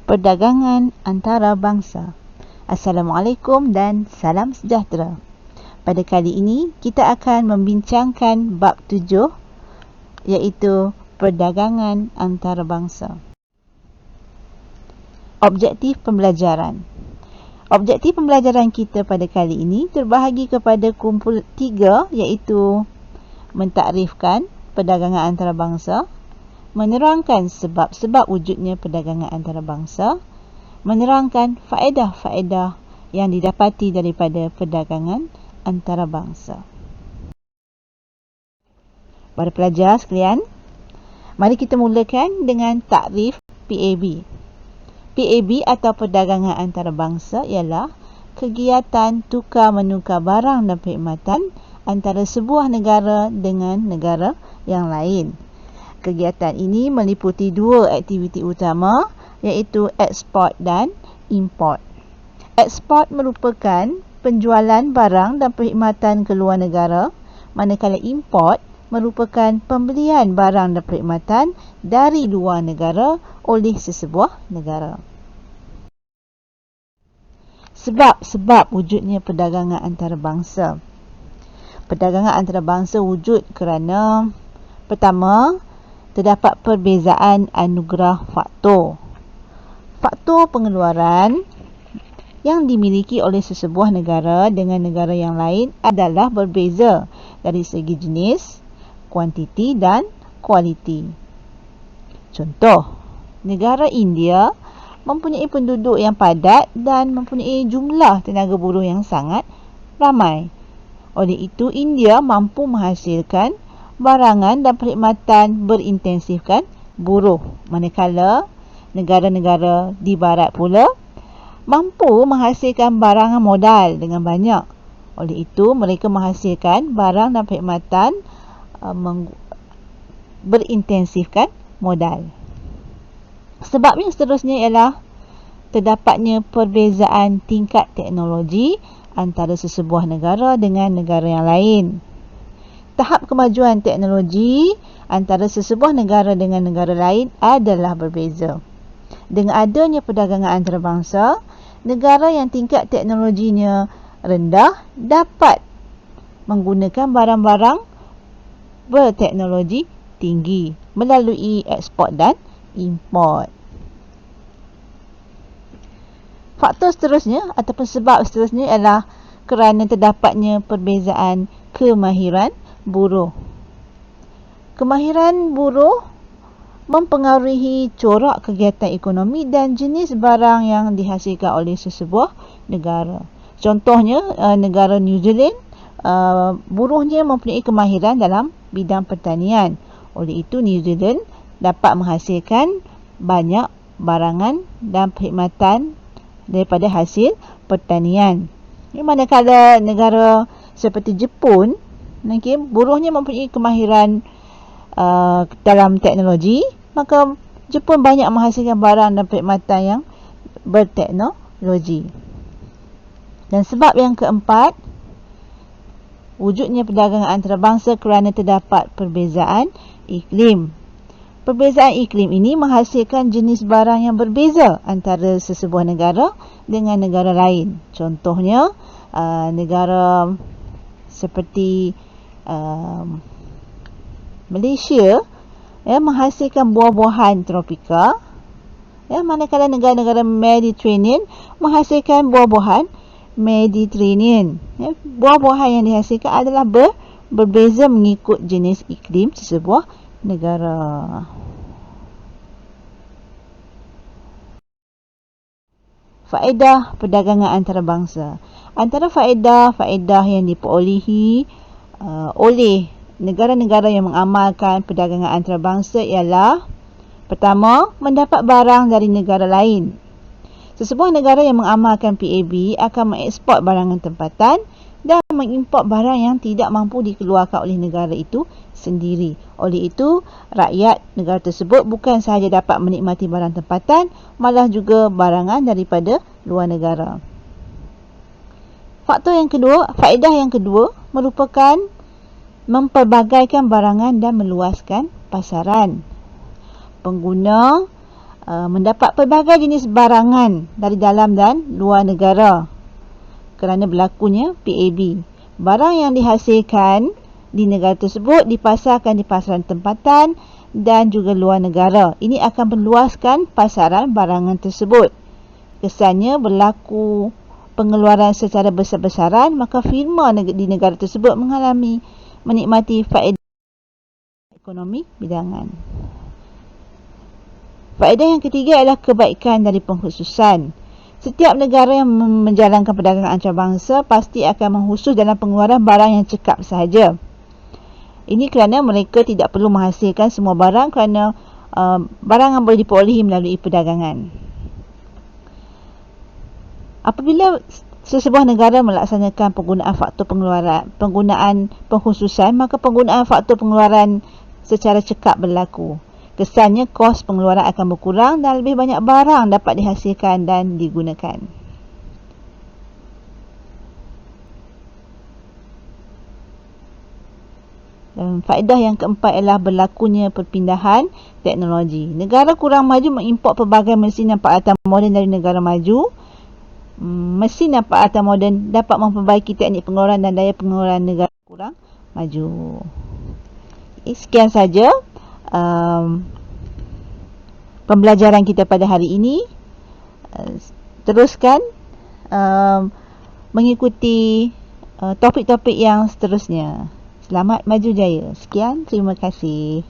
Perdagangan antara bangsa. Assalamualaikum dan salam sejahtera. Pada kali ini kita akan membincangkan bab 7 iaitu perdagangan antara bangsa. Objektif pembelajaran. Objektif pembelajaran kita pada kali ini terbahagi kepada kumpul 3 iaitu mentakrifkan perdagangan antara bangsa, menerangkan sebab-sebab wujudnya perdagangan antarabangsa, menerangkan faedah-faedah yang didapati daripada perdagangan antarabangsa. Para pelajar sekalian, mari kita mulakan dengan takrif PAB. PAB atau perdagangan antarabangsa ialah kegiatan tukar-menukar barang dan perkhidmatan antara sebuah negara dengan negara yang lain. Kegiatan ini meliputi 2 aktiviti utama iaitu ekspor dan import. Ekspor merupakan penjualan barang dan perkhidmatan ke luar negara, manakala import merupakan pembelian barang dan perkhidmatan dari luar negara oleh sesebuah negara. Sebab-sebab wujudnya perdagangan antarabangsa. Perdagangan antarabangsa wujud kerana pertama, terdapat perbezaan anugerah faktor. Faktor pengeluaran yang dimiliki oleh sesebuah negara dengan negara yang lain adalah berbeza dari segi jenis, kuantiti dan kualiti. Contoh, negara India mempunyai penduduk yang padat dan mempunyai jumlah tenaga buruh yang sangat ramai. Oleh itu, India mampu menghasilkan barangan dan perkhidmatan berintensifkan buruh, manakala negara-negara di barat pula mampu menghasilkan barangan modal dengan banyak. Oleh itu, mereka menghasilkan barang dan perkhidmatan berintensifkan modal. Sebab yang seterusnya ialah terdapatnya perbezaan tingkat teknologi antara sesebuah negara dengan negara yang lain. Tahap kemajuan teknologi antara sesebuah negara dengan negara lain adalah berbeza. Dengan adanya perdagangan antarabangsa, negara yang tingkat teknologinya rendah dapat menggunakan barang-barang berteknologi tinggi melalui ekspor dan import. Faktor seterusnya ataupun sebab seterusnya ialah kerana terdapatnya perbezaan kemahiran buruh. Kemahiran buruh mempengaruhi corak kegiatan ekonomi dan jenis barang yang dihasilkan oleh sesebuah negara. Contohnya, negara New Zealand, buruhnya mempunyai kemahiran dalam bidang pertanian. Oleh itu, New Zealand dapat menghasilkan banyak barangan dan perkhidmatan daripada hasil pertanian. Manakala negara seperti Jepun, buruhnya mempunyai kemahiran dalam teknologi, maka Jepun banyak menghasilkan barang dan perkhidmatan yang berteknologi. Dan sebab yang keempat, wujudnya perdagangan antarabangsa kerana terdapat perbezaan iklim. Perbezaan iklim ini menghasilkan jenis barang yang berbeza antara sesebuah negara dengan negara lain. Contohnya, negara seperti Malaysia menghasilkan buah-buahan tropika, manakala negara-negara Mediterranean menghasilkan buah-buahan Mediterranean. Buah-buahan yang dihasilkan adalah berbeza mengikut jenis iklim sesebuah negara. Faedah perdagangan antarabangsa. Antara faedah-faedah yang diperolehi oleh negara-negara yang mengamalkan perdagangan antarabangsa ialah pertama, mendapat barang dari negara lain. Sesebuah negara yang mengamalkan PAB akan mengeksport barangan tempatan dan mengimport barang yang tidak mampu dikeluarkan oleh negara itu sendiri. Oleh itu, rakyat negara tersebut bukan sahaja dapat menikmati barang tempatan, malah juga barangan daripada luar negara. Faedah yang kedua merupakan memperbagaikan barangan dan meluaskan pasaran. Pengguna mendapat pelbagai jenis barangan dari dalam dan luar negara kerana berlakunya PAB. Barang yang dihasilkan di negara tersebut dipasarkan di pasaran tempatan dan juga luar negara. Ini akan meluaskan pasaran barangan tersebut. Kesannya berlaku pengeluaran secara besar-besaran, maka firma di negara tersebut menikmati faedah ekonomi bidangan. Faedah yang ketiga adalah kebaikan dari pengkhususan. Setiap negara yang menjalankan perdagangan antarabangsa pasti akan mengkhusus dalam pengeluaran barang yang cekap sahaja. Ini kerana mereka tidak perlu menghasilkan semua barang kerana barang yang boleh diperolehi melalui perdagangan. Apabila sesebuah negara melaksanakan penggunaan pengkhususan, maka penggunaan faktor pengeluaran secara cekap berlaku. Kesannya kos pengeluaran akan berkurang dan lebih banyak barang dapat dihasilkan dan digunakan. Dan faedah yang keempat ialah berlakunya perpindahan teknologi. Negara kurang maju mengimport pelbagai mesin dan peralatan moden dari negara maju. Mesin dan peralatan moden dapat memperbaiki teknik pengeluaran dan daya pengeluaran negara kurang maju. Sekian saja pembelajaran kita pada hari ini. Teruskan mengikuti topik-topik yang seterusnya. Selamat maju jaya. Sekian, terima kasih.